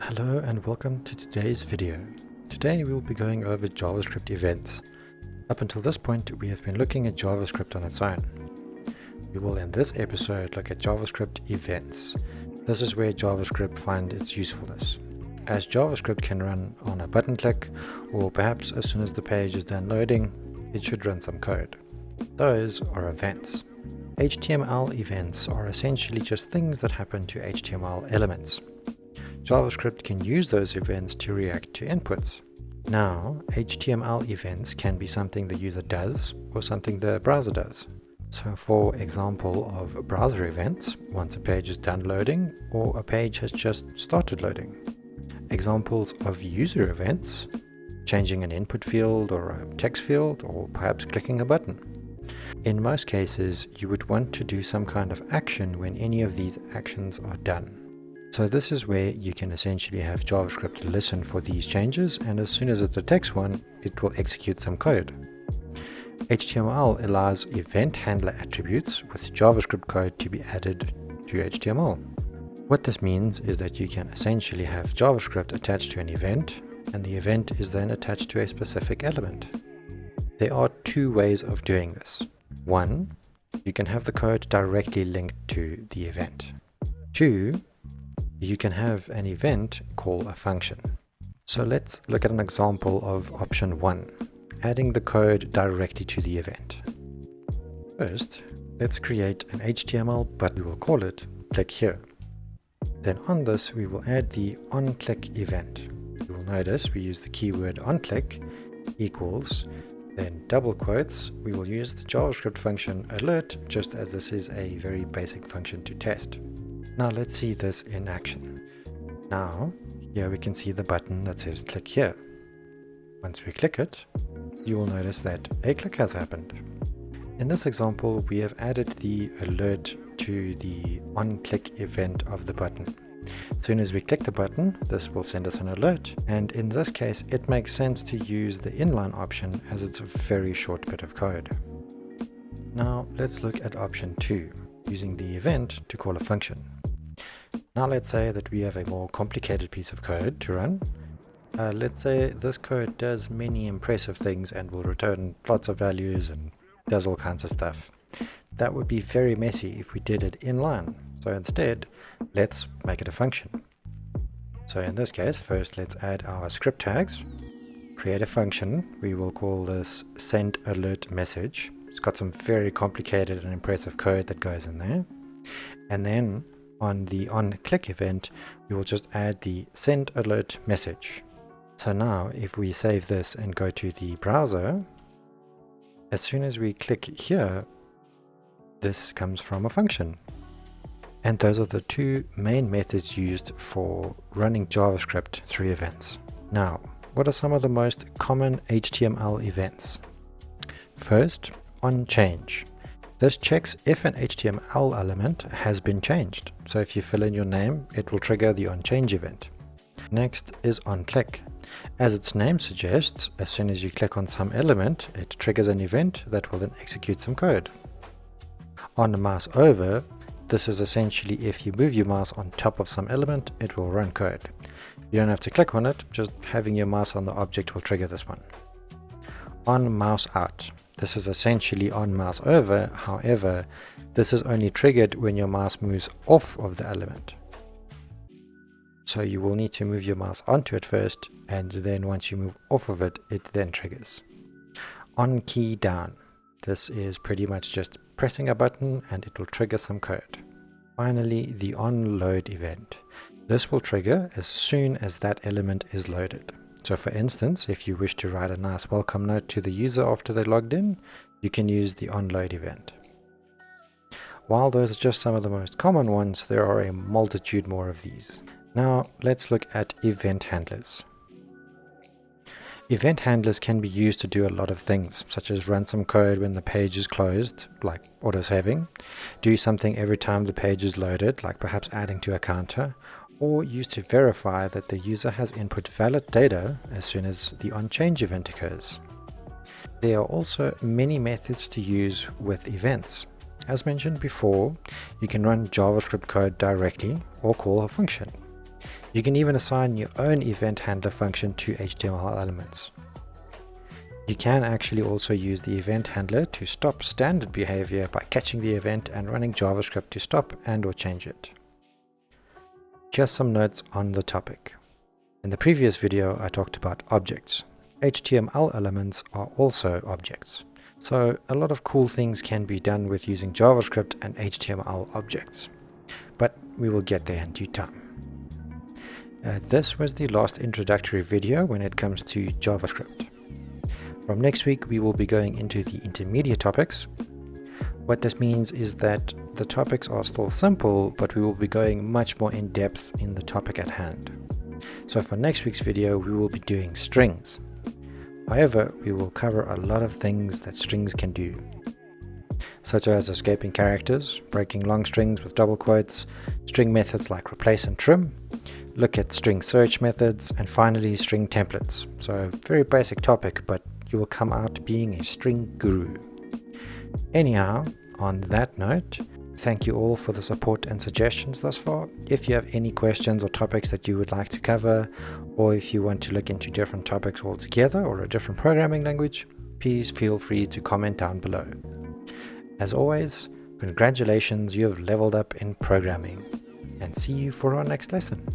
Hello and welcome to today's video. Today we'll be going over JavaScript events. Up until this point we have been looking at JavaScript on its own. We will in this episode look at JavaScript events. This is where JavaScript finds its usefulness, as JavaScript can run on a button click, or perhaps as soon as the page is done loading, it should run some code. Those are events. HTML events are essentially just things that happen to HTML elements. JavaScript can use those events to react to inputs. Now, HTML events can be something the user does or something the browser does. So for example of browser events, once a page is done loading or a page has just started loading. Examples of user events, changing an input field or a text field, or perhaps clicking a button. In most cases, you would want to do some kind of action when any of these actions are done. So this is where you can essentially have JavaScript listen for these changes, and as soon as it detects one, it will execute some code. HTML allows event handler attributes with JavaScript code to be added to HTML. What this means is that you can essentially have JavaScript attached to an event, and the event is then attached to a specific element. There are two ways of doing this. One, you can have the code directly linked to the event. Two, you can have an event call a function. So let's look at an example of option 1, adding the code directly to the event. First, let's create an HTML button. We will call it click here. Then on this we will add the onClick event. You will notice we use the keyword onClick equals, then double quotes, we will use the JavaScript function alert, just as this is a very basic function to test. Now let's see this in action. Now, here we can see the button that says click here. Once we click it, you will notice that a click has happened. In this example, we have added the alert to the onClick event of the button. As soon as we click the button, this will send us an alert, and in this case, it makes sense to use the inline option as it's a very short bit of code. Now, let's look at option 2, using the event to call a function. Now let's say that we have a more complicated piece of code to run. Let's say this code does many impressive things and will return lots of values and does all kinds of stuff. That would be very messy if we did it inline. So instead, let's make it a function. So in this case, first let's add our script tags, create a function. We will call this sendAlertMessage. It's got some very complicated and impressive code that goes in there. And then on the onClick event, we will just add the sendAlertMessage. So now if we save this and go to the browser, as soon as we click here, this comes from a function. And those are the two main methods used for running JavaScript through events. Now, what are some of the most common HTML events? First, onChange. This checks if an HTML element has been changed. So if you fill in your name, it will trigger the onChange event. Next is onClick. As its name suggests, as soon as you click on some element, it triggers an event that will then execute some code. On mouse over, this is essentially if you move your mouse on top of some element, it will run code. You don't have to click on it, just having your mouse on the object will trigger this one. On mouse out. This is essentially on mouse over, however, this is only triggered when your mouse moves off of the element. So you will need to move your mouse onto it first, and then once you move off of it, it then triggers. On key down. This is pretty much just pressing a button and it will trigger some code. Finally, the onLoad event. This will trigger as soon as that element is loaded. So for instance, if you wish to write a nice welcome note to the user after they logged in, you can use the onLoad event. While those are just some of the most common ones, there are a multitude more of these. Now let's look at event handlers. Event handlers can be used to do a lot of things, such as run some code when the page is closed, like autosaving, do something every time the page is loaded, like perhaps adding to a counter, or used to verify that the user has input valid data as soon as the onChange event occurs. There are also many methods to use with events. As mentioned before, you can run JavaScript code directly or call a function. You can even assign your own event handler function to HTML elements. You can actually also use the event handler to stop standard behavior by catching the event and running JavaScript to stop and/or change it. Just some notes on the topic. In the previous video, I talked about objects. HTML elements are also objects. So a lot of cool things can be done with using JavaScript and HTML objects. But we will get there in due time. This was the last introductory video when it comes to JavaScript. From next week, we will be going into the intermediate topics. What this means is that the topics are still simple, but we will be going much more in depth in the topic at hand. So for next week's video, we will be doing strings. However, we will cover a lot of things that strings can do, such as escaping characters, breaking long strings with double quotes, string methods like replace and trim, look at string search methods, and finally string templates. So very basic topic, but you will come out being a string guru. Anyhow, on that note, thank you all for the support and suggestions thus far. If you have any questions or topics that you would like to cover, or if you want to look into different topics altogether or a different programming language, please feel free to comment down below. As always, congratulations, you have leveled up in programming, and see you for our next lesson.